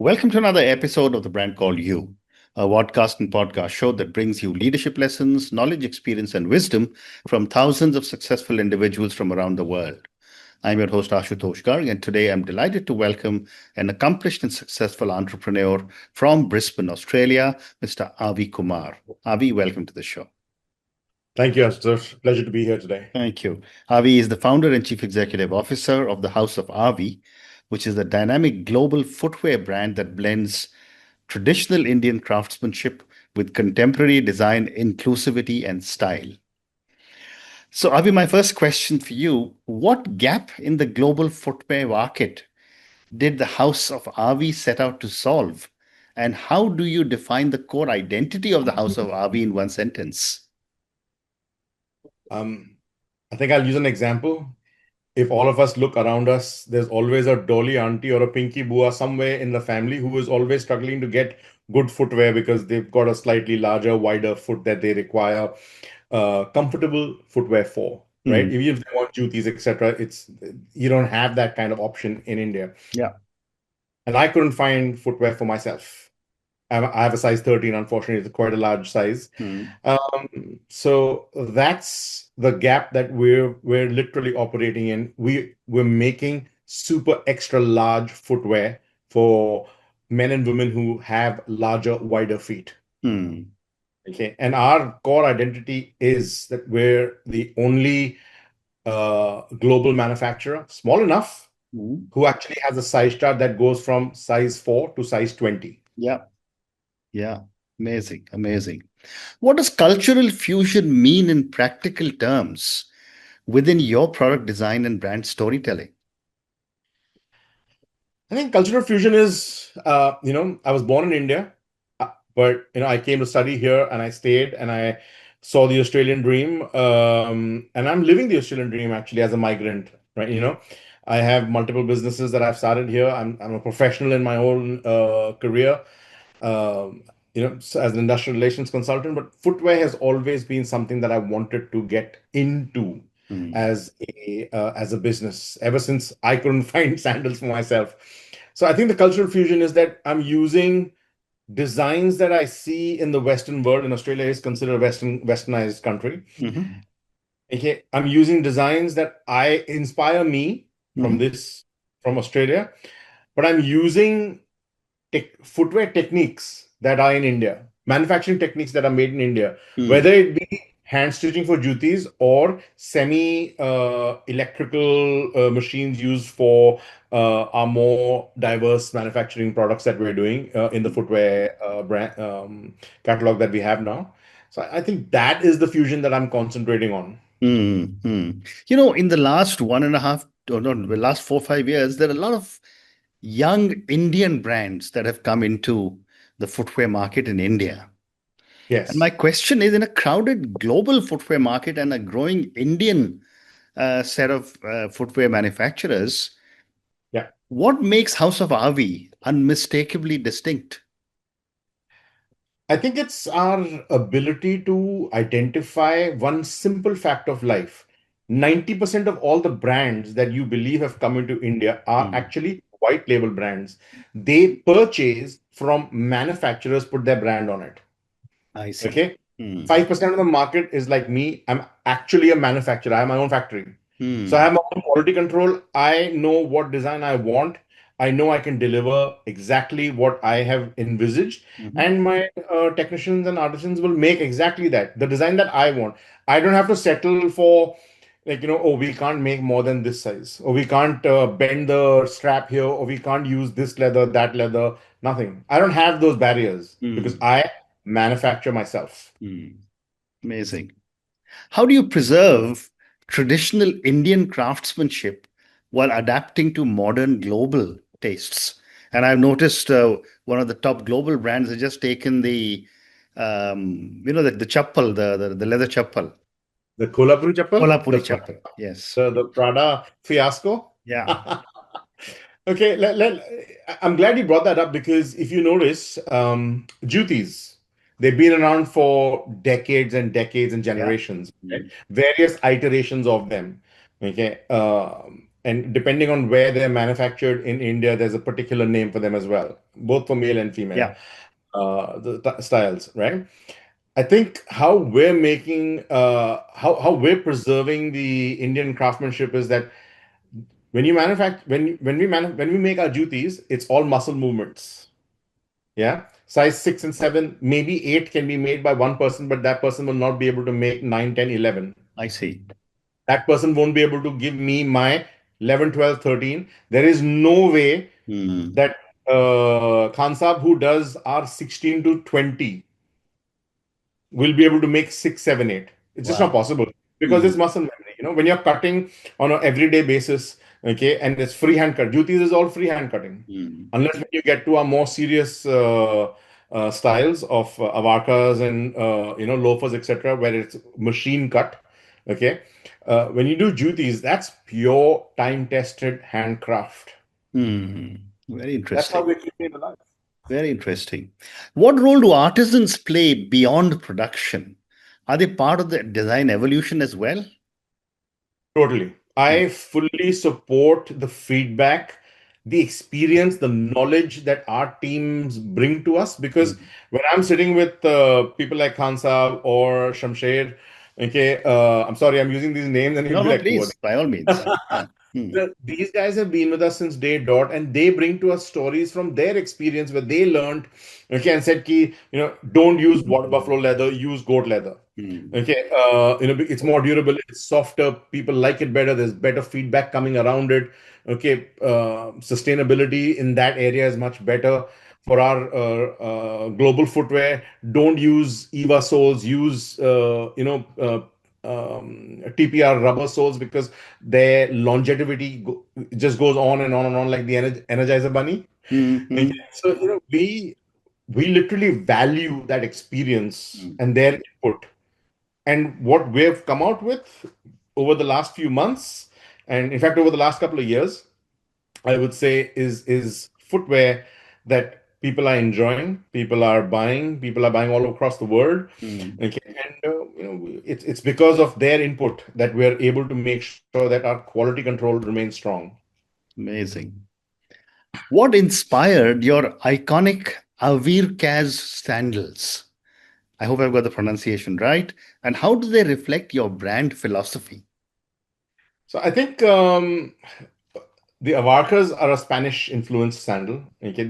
Welcome to another episode of The Brand Called You, a podcast and podcast show that brings you leadership lessons, knowledge, experience, and wisdom from thousands of successful individuals from around the world. I'm your host, Ashutosh Garg, and today I'm delighted to welcome an accomplished and successful entrepreneur from Brisbane, Australia, Mr. Avi Kumar. Avi, welcome to the show. Thank you, Ashutosh. Pleasure to be here today. Thank you. Avi is the founder and chief executive officer of the House of Avi, which is a dynamic global footwear brand that blends traditional Indian craftsmanship with contemporary design, inclusivity, and style. So, Avi, my first question for you: what gap in the global footwear market did the House of Avi set out to solve? And how do you define the core identity of the House of Avi in one sentence? Um, I think I'll use an example. If all of us look around us, there's always a dolly auntie or a pinky bua somewhere in the family who is always struggling to get good footwear because they've got a slightly larger, wider foot that they require comfortable footwear for, right? Hmm. Even if they want jutis, etc., you don't have that kind of option in India. Yeah. And I couldn't find footwear for myself. I have a size 13, unfortunately, it's quite a large size. Hmm. So that's the gap that we're literally operating in. We're making super extra large footwear for men and women who have larger, wider feet. Hmm. Okay. And our core identity is that we're the only global manufacturer, small enough, Hmm. who actually has a size chart that goes from size 4 to size 20. Yeah. Yeah. Amazing. Amazing. What does cultural fusion mean in practical terms within your product design and brand storytelling? I think cultural fusion is, I was born in India, but I came to study here and I stayed and I saw the Australian dream, and I'm living the Australian dream actually as a migrant, right? I have multiple businesses that I've started here. I'm a professional in my own career, um, as an industrial relations consultant. But footwear has always been something that I wanted to get into Hmm. as a business ever since I couldn't find sandals for myself. So I think the cultural fusion is that I'm using designs that I see in the Western world, and Australia is considered a westernized country. Hmm. Okay, I'm using designs that I inspire me from Hmm. from Australia, but I'm using footwear techniques that are in India, manufacturing techniques that are made in India, Hmm. whether it be hand stitching for jutis or semi electrical machines used for our more diverse manufacturing products that we're doing in the footwear brand catalog that we have now. So I think that is the fusion that I'm concentrating on. Hmm. Hmm. In the last one and a half, or no, the last 4, 5 years, there are a lot of young Indian brands that have come into the footwear market in India. And my Yes. question is, in a crowded global footwear market and a growing Indian set of footwear manufacturers, Yeah. what makes House of Avi unmistakably distinct? I think it's our ability to identify one simple fact of life. 90% of all the brands that you believe have come into India are Hmm. actually white label brands. They purchase from manufacturers, put their brand on it. I see. Okay. Hmm. 5% of the market is like me. I'm actually a manufacturer. I have my own factory. So I Hmm. have my own quality control. I know what design I want. I know I can deliver exactly what I have envisaged. Hmm. And my technicians and artisans will make exactly that, the design that I want. I don't have to settle for, like, oh, we can't make more than this size, or we can't bend the strap here, or we can't use this leather, that leather, nothing. I don't have those barriers because Hmm. I manufacture myself. Hmm. Amazing. How do you preserve traditional Indian craftsmanship while adapting to modern global tastes? And I've noticed one of the top global brands has just taken the chappal, the leather chappal, The Kolhapuri chappal, Kolhapuri chappal. Yes. The Prada fiasco. Yeah. Okay, I'm glad you brought that up because if you notice, jutis, they've been around for decades and decades and Yeah. generations, right? Mm. Various iterations of them. Okay. and depending on where they're manufactured in India, there's a particular name for them as well, both for male and female Yeah, the styles, right? I think how we're making how we're preserving the Indian craftsmanship is that when you manufacture when we make our jutis, it's all muscle movements. Yeah. Size 6 and 7, maybe 8 can be made by one person, but that person will not be able to make 9, 10, 11. I see. That person won't be able to give me my 11, 12, 13. There is no way Hmm. that Khan Saab, who does our 16 to 20, will be able to make 6, 7, 8. It's just not Wow. possible because Hmm. it's muscle memory. When you're cutting on an everyday basis, okay, and it's freehand cut. Duties is all freehand cutting, Hmm. unless when you get to our more serious styles of avarkas and loafers, etc., where it's machine cut. Okay, when you do duties, that's pure time-tested handcraft. Hmm. Very That's how interesting. we're keeping it alive. Very interesting. What role do artisans play beyond production? Are they part of the design evolution as well? Totally. Hmm. I fully support the feedback, the experience, the knowledge that our teams bring to us. Because Hmm. when I'm sitting with people like Khan Saab or Shamsher, okay, I'm sorry, I'm using these names and he'll No, be no, like, who are please, by all means. Yeah. Hmm. these guys have been with us since day dot, and they bring to us stories from their experience where they learned, okay, and said, "Ki, don't use water buffalo leather, use goat leather." Hmm. Okay, it's more durable, it's softer, people like it better, there's better feedback coming around it. Okay, sustainability in that area is much better for our global footwear. Don't use EVA soles, use, TPR rubber soles because their longevity just goes on and on and on like the Energizer Bunny. Okay, Hmm. so, we literally value that experience Hmm. and their input. And what we've come out with over the last few months, and in fact over the last couple of years, I would say is footwear that people are enjoying, people are buying all across the world. Hmm. Okay, and it's because of their input that we're able to make sure that our quality control remains strong. Amazing. What inspired your iconic Avirkaz sandals? I hope I've got the pronunciation right. And how do they reflect your brand philosophy? So I think the Avarkas are a Spanish influenced sandal. Okay,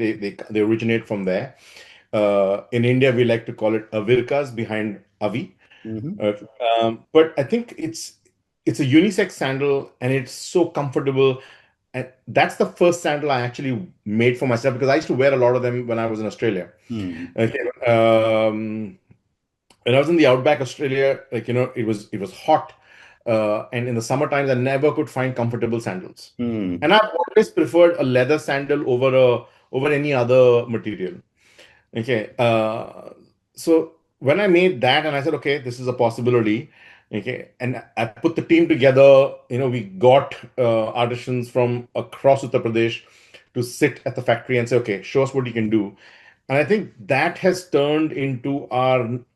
they originate from there. In India, we like to call it Avirkas behind Avi. Hmm. Uh, but I think it's a unisex sandal and it's so comfortable. And that's the first sandal I actually made for myself because I used to wear a lot of them when I was in Australia. Hmm. Okay. When I was in the outback Australia, it was hot, and in the summer times I never could find comfortable sandals, Hmm. and I've always preferred a leather sandal over any other material. Okay. So when I made that and I said, okay, this is a possibility. Okay. And I put the team together. We got artisans from across Uttar Pradesh to sit at the factory and say, okay, show us what you can do. And I think that has turned into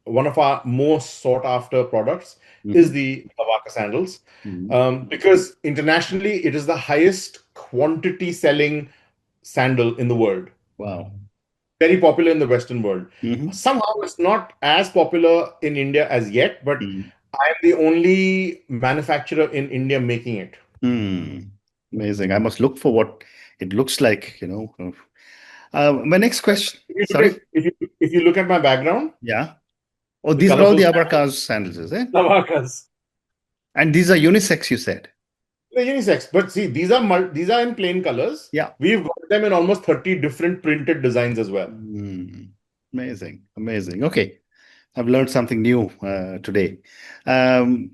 one of our most sought after products is Hmm. the Avaka sandals. Hmm. Because internationally, it is the highest quantity selling sandal in the world, Wow. very popular in the Western world. Hmm. Somehow it's not as popular in India as yet, but I'm the only manufacturer in India making it. Hmm. Amazing. I must look for what it looks like. My next question. If you look Sorry. at if you look at my background, Yeah. Oh, the these are all colorful the sandals, Abercaz sandals, is it? Navakas, And these are unisex, you said. they're unisex. But see, these are in plain colors. Yeah. We've got them in almost 30 different printed designs as well. Hmm. Amazing. Amazing. Okay. I've learned something new today. Um,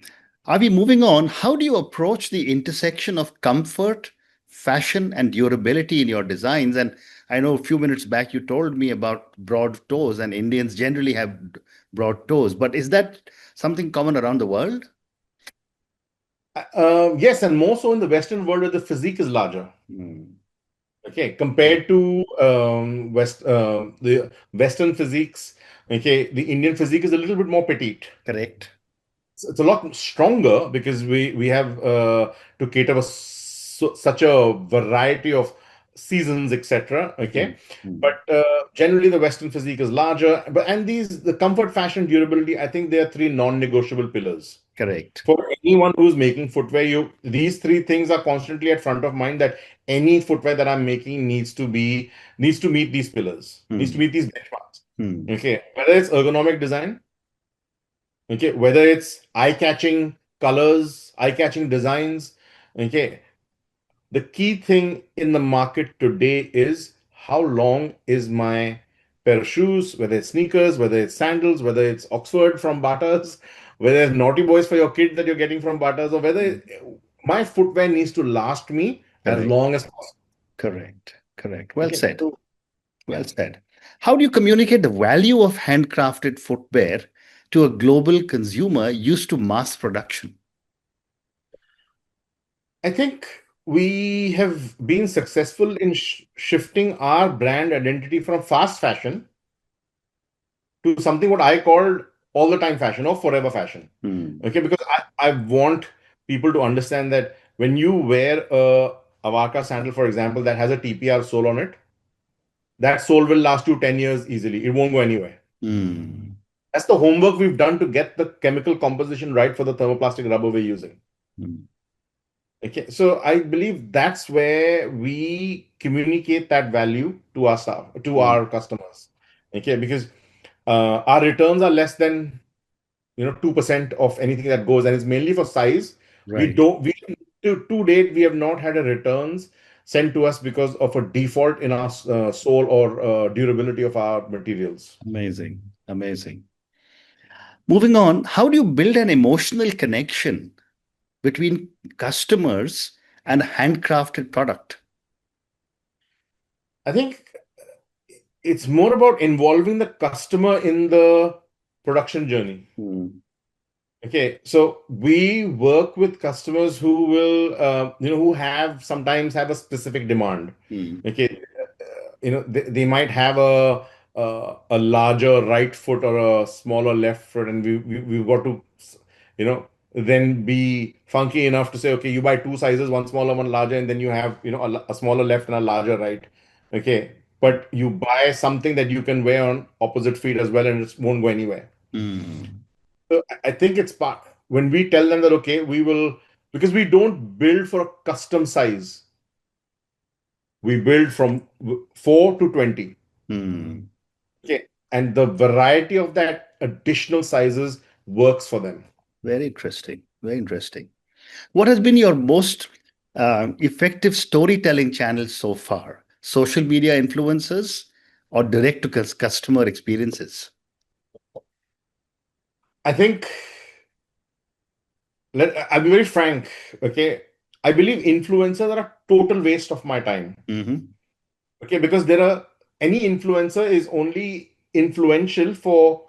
Avi, moving on, how do you approach the intersection of comfort, fashion, and durability in your designs? And I know a few minutes back you told me about broad toes, and Indians generally have broad toes, but is that something common around the world? Yes, and more so in the Western world where the physique is larger. Hmm. Okay, compared to the Western physiques, okay, the Indian physique is a little bit more petite. Correct. It's a lot stronger because we have to cater such a variety of seasons, etc. Mm, Okay, mm. but generally the Western physique is larger. But and these the comfort, fashion, durability. I think there are three non-negotiable pillars Correct. for anyone who's making footwear. These three things are constantly at front of mind, that any footwear that I'm making needs to meet these pillars, needs to Mm, meet these benchmarks. mm. Okay, whether it's ergonomic design, okay, whether it's eye-catching colors, eye-catching designs, okay. The key thing in the market today is how long is my pair of shoes, whether it's sneakers, whether it's sandals, whether it's Oxford from Batas, whether it's Naughty Boys for your kid that you're getting from Batas, or whether my footwear needs to last me as Correct. long as possible. Correct. Correct. Well Okay. said. So, Well yeah. said. How do you communicate the value of handcrafted footwear to a global consumer used to mass production? I think we have been successful in shifting our brand identity from fast fashion to something what I called all the time fashion or forever fashion. Mm, Okay, because I want people to understand that when you wear a Avaka sandal, for example, that has a TPR sole on it, that sole will last you 10 years easily. It won't go anywhere. mm, That's the homework we've done to get the chemical composition right for the thermoplastic rubber we're using. mm, Okay, so I believe that's where we communicate that value to our staff, to mm. our customers. Okay, because our returns are less than 2% of anything that goes, and it's mainly for size. We Right. don't we to date we have not had a returns sent to us because of a default in our sole or durability of our materials. Amazing. Amazing. Moving on, how do you build an emotional connection between customers and a handcrafted product? I think it's more about involving the customer in the production journey. Mm, Okay, so we work with customers who will, who sometimes have a specific demand. mm, Okay, they might have a larger right foot or a smaller left foot, and we've got to, you know, then be funky enough to say, okay, you buy two sizes, one smaller, one larger, and then you have, a smaller left and a larger right. Okay, but you buy something that you can wear on opposite feet as well, and it won't go anywhere. mm, So I think it's part when we tell them that, okay, we will, because we don't build for a custom size. We build from 4 to 20. mm. Okay. And the variety of that additional sizes works for them. Very interesting. Very interesting. What has been your most effective storytelling channel so far? Social media influencers or direct to customer experiences? I think, I'll be very frank. Okay. I believe influencers are a total waste of my time. Hmm. Okay. Because any influencer is only influential for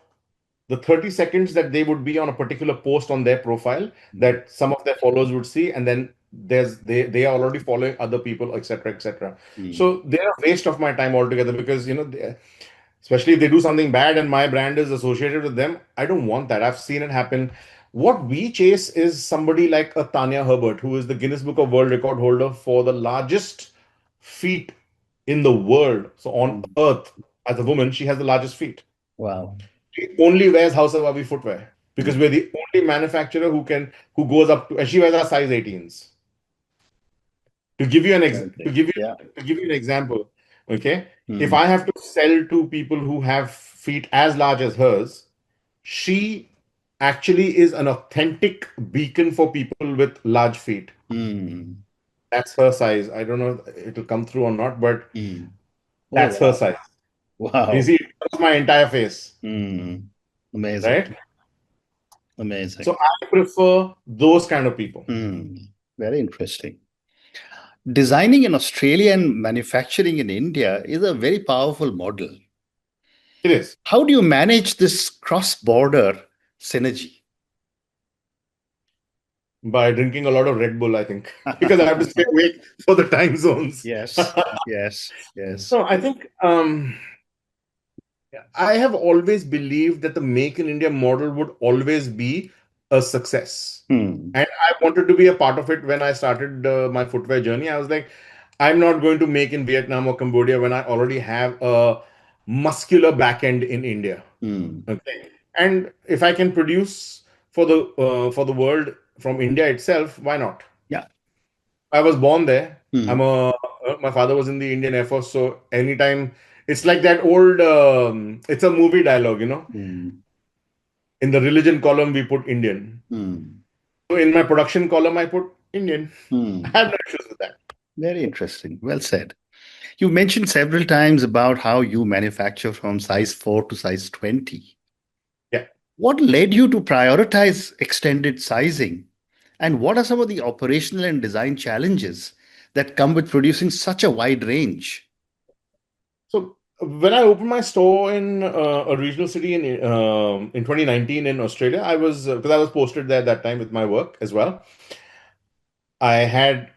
the 30 seconds that they would be on a particular post on their profile that some of their followers would see, and then they are already following other people, etc., etc. Mm, So they're a waste of my time altogether, because especially if they do something bad and my brand is associated with them, I don't want that. I've seen it happen. What we chase is somebody like a Tanya Herbert, who is the Guinness Book of World Record holder for the largest feet in the world. So on mm. earth, as a woman, she has the largest feet. Wow. She only wears House of Avi footwear Mm. because we're the only manufacturer who goes up to, and she wears our size 18s. To give you an ex Amazing. Yeah. to give you an example, okay? If Mm, I have to sell to people who have feet as large as hers, she actually is an authentic beacon for people with large feet. mm, That's her size. I don't know if it'll come through or not, but mm. Oh, that's her wow. size. You Wow. see, that's my entire face, Mm. Amazing. right? So Amazing. I prefer those kind of people. Mm. Very interesting. Designing in Australia and manufacturing in India is a very powerful model. It is. How do you manage this cross-border synergy? By drinking a lot of Red Bull, I think, because I have to stay awake for the time zones. Yes, yes, yes. No, I think I have always believed that the Make in India model would always be a success. Hmm. And I wanted to be a part of it when I started my footwear journey. I was like, I'm not going to make in Vietnam or Cambodia when I already have a muscular backend in India. Hmm. Okay. And if I can produce for the world from India itself, why not? Yeah. I was born there. Hmm. My father was in the Indian Air Force, so anytime it's like that old it's a movie dialogue, Hmm. In the religion column we put Indian. Hmm. So in my production column I put Indian. I Hmm. have no issues with that. Very interesting. Well said. You mentioned several times about how you manufacture from size 4 to size 20. Yeah. What led you to prioritize extended sizing? And what are some of the operational and design challenges that come with producing such a wide range? So when I opened my store in a regional city in 2019 in Australia, I was because I was posted there at that time with my work as well. I had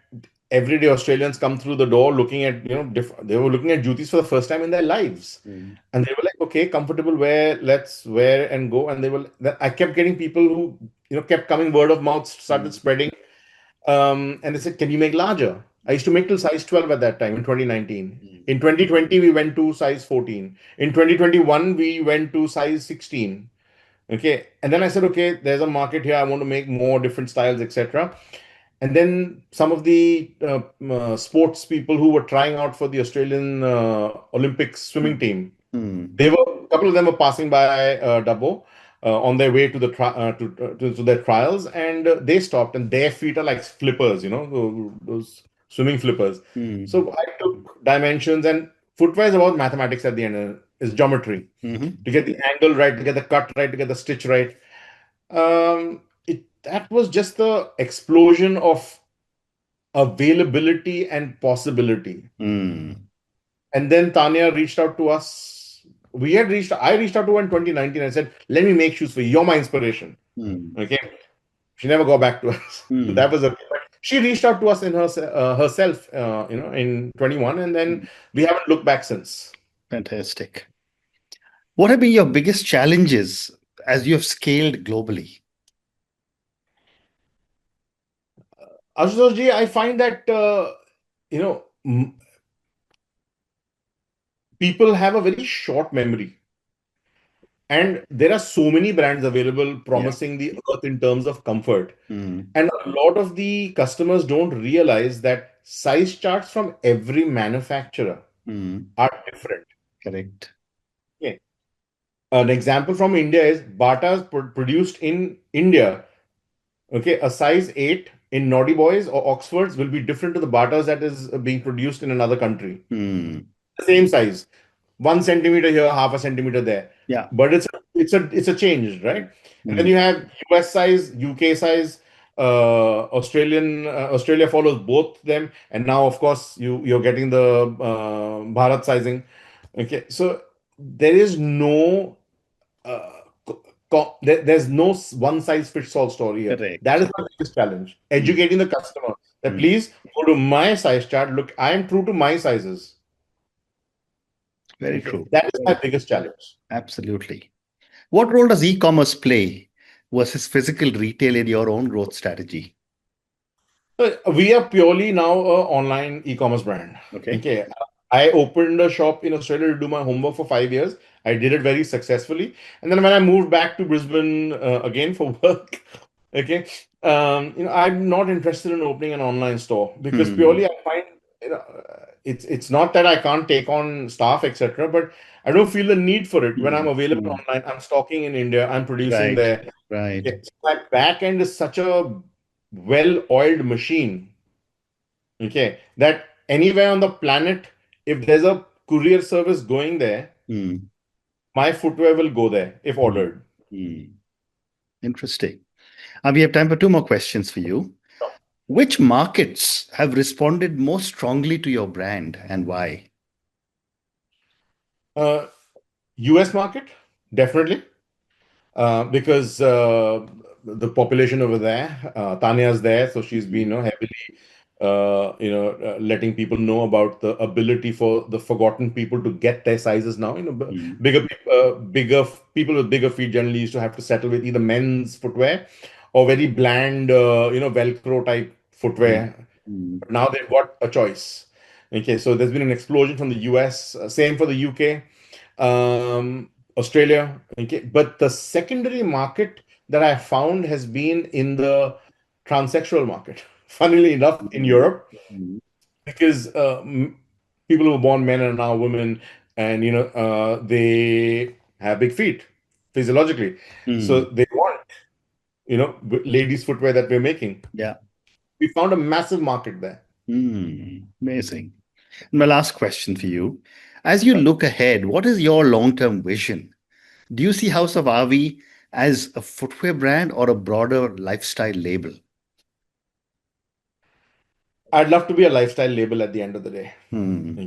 everyday Australians come through the door looking at they were looking at jutis for the first time in their lives, Mm, and they were like, okay, comfortable wear, let's wear and go. And I kept getting people who kept coming, word of mouth started mm, spreading. And they said, can you make larger? I used to make till size 12 at that time in 2019. mm, In 2020, we went to size 14. In 2021, we went to size 16. Okay. And then I said, okay, there's a market here. I want to make more different styles, etc. And then some of the sports people who were trying out for the Australian Olympic swimming mm, team, mm, a couple of them were passing by Dubbo on their way to to their trials, and they stopped, and their feet are like flippers, those swimming flippers. mm, So I took dimensions, and footwear is about mathematics at the end, is geometry mhm. to get the angle right, to get the cut right, to get the stitch right. That was just the explosion of availability and possibility. Mm, And then Tanya reached out to us. I reached out to her in 2019 and said, let me make shoes for you. You're my inspiration. mm, Okay. She never got back to us. That mm. was okay. But she reached out to us in herself, in 21, and then we haven't looked back since. Fantastic. What have been your biggest challenges as you have scaled globally? Ashutosh ji, I find that, you know, people have a very short memory. And there are so many brands available Yeah. promising the earth in terms of comfort. Mm, And a lot of the customers don't realize that size charts from every manufacturer mm. are different. Correct. Okay. An example from India is Bata's produced in India. Okay, a size 8 in Naughty Boys or Oxfords will be different to the Batas that is being produced in another country. Mm. Same size, 1 centimeter here, half a centimeter there. Yeah. But it's a change, right? And then Mm, you have US size, UK size, Australia follows both them, and now of course you're getting the Bharat sizing. Okay, so there is no there's no one size fits all story here. That correct. is my biggest challenge. Mm, Educating the customer that mm. please go to my size chart. Look, I am true to my sizes. Very Okay, true. that is my biggest challenge. Absolutely. What role does e-commerce play versus physical retail in your own growth strategy? We are purely now a online e-commerce brand. Okay. Okay. I opened a shop in Australia to do my homework for 5 years. I did it very successfully. And then when I moved back to Brisbane again for work, okay, I'm not interested in opening an online store because Hmm. purely I find it's not that I can't take on staff, etc., but I don't feel the need for it. When I'm Hmm. available Hmm. online, I'm stocking in India, I'm producing Right. there. Right. Okay. So my back end is such a well-oiled machine, okay, that anywhere on the planet, if there's a courier service going there, Hmm. my footwear will go there if Hmm. ordered. Hmm. Interesting. We have time for two more questions for you. Which markets have responded most strongly to your brand and why? Uh, US market, definitely, because the population over there, Tanya's there, so she's been, Hmm. heavily, letting people know about the ability for the forgotten people to get their sizes now. Hmm. Bigger people with bigger feet generally used to have to settle with either men's footwear or very bland, Velcro type Mm. footwear. Mm. But now they've got a choice. Okay, so there's been an explosion from the US, same for the UK, Australia. Okay, but the secondary market that I found has been in the transsexual market. Funnily enough, in Mm. Europe, Mm. because people who were born men are now women, and they have big feet physiologically, so Mm. they want ladies' footwear that we're making. Yeah. We found a massive market there. Mm. Amazing. My last question for you. As you look ahead, what is your long-term vision? Do you see House of Avi as a footwear brand or a broader lifestyle label? I'd love to be a lifestyle label at the end of the day. Hmm.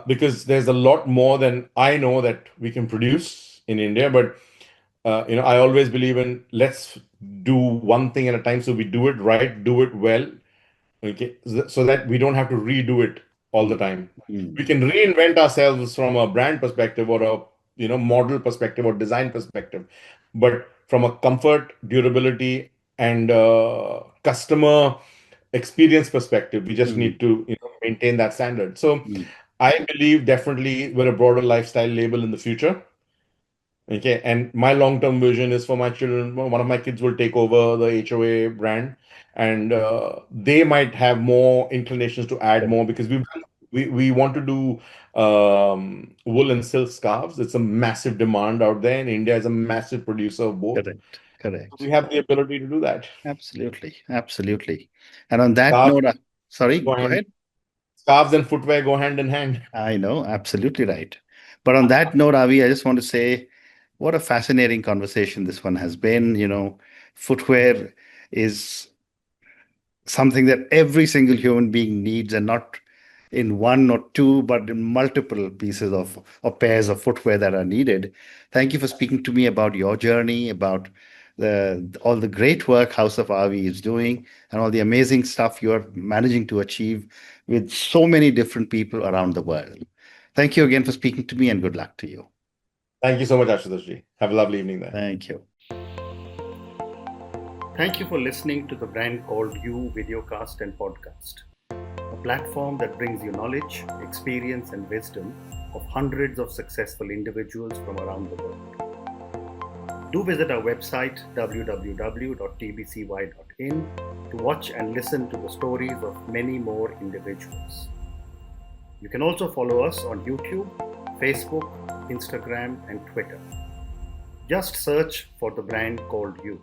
Because there's a lot more than I know that we can produce in India. But I always believe in let's do one thing at a time. So we do it right, do it well, okay, so that we don't have to redo it all the time. We Hmm. can reinvent ourselves from a brand perspective or a model perspective or design perspective, but from a comfort, durability, and customer experience perspective, we just Hmm. need to maintain that standard. So Hmm. I believe definitely we're a broader lifestyle label in the future. Okay, and my long-term vision is for my children. One of my kids will take over the HOA brand, and they might have more inclinations to add more because we want to do wool and silk scarves. It's a massive demand out there, and India is a massive producer of both. Correct. Correct. We have the ability to do that. Absolutely. Absolutely. And on that Scarves note, sorry, go go hand, ahead. scarves and footwear go hand in hand. I know, absolutely right. But on that note, Avi, I just want to say what a fascinating conversation this one has been. Footwear is something that every single human being needs, and not in one or two, but in multiple pieces of or pairs of footwear that are needed. Thank you for speaking to me about your journey, about all the great work House of Avi is doing, and all the amazing stuff you're managing to achieve with so many different people around the world. Thank you again for speaking to me, and good luck to you. Thank you so much, Ashutosh ji. Have a lovely evening there. Thank you. Thank you for listening to the Brand Called You videocast and podcast, a platform that brings you knowledge, experience, and wisdom of hundreds of successful individuals from around the world. Do visit our website www.tbcy.in to watch and listen to the stories of many more individuals. You can also follow us on YouTube, Facebook, Instagram, and Twitter. Just search for the Brand Called You.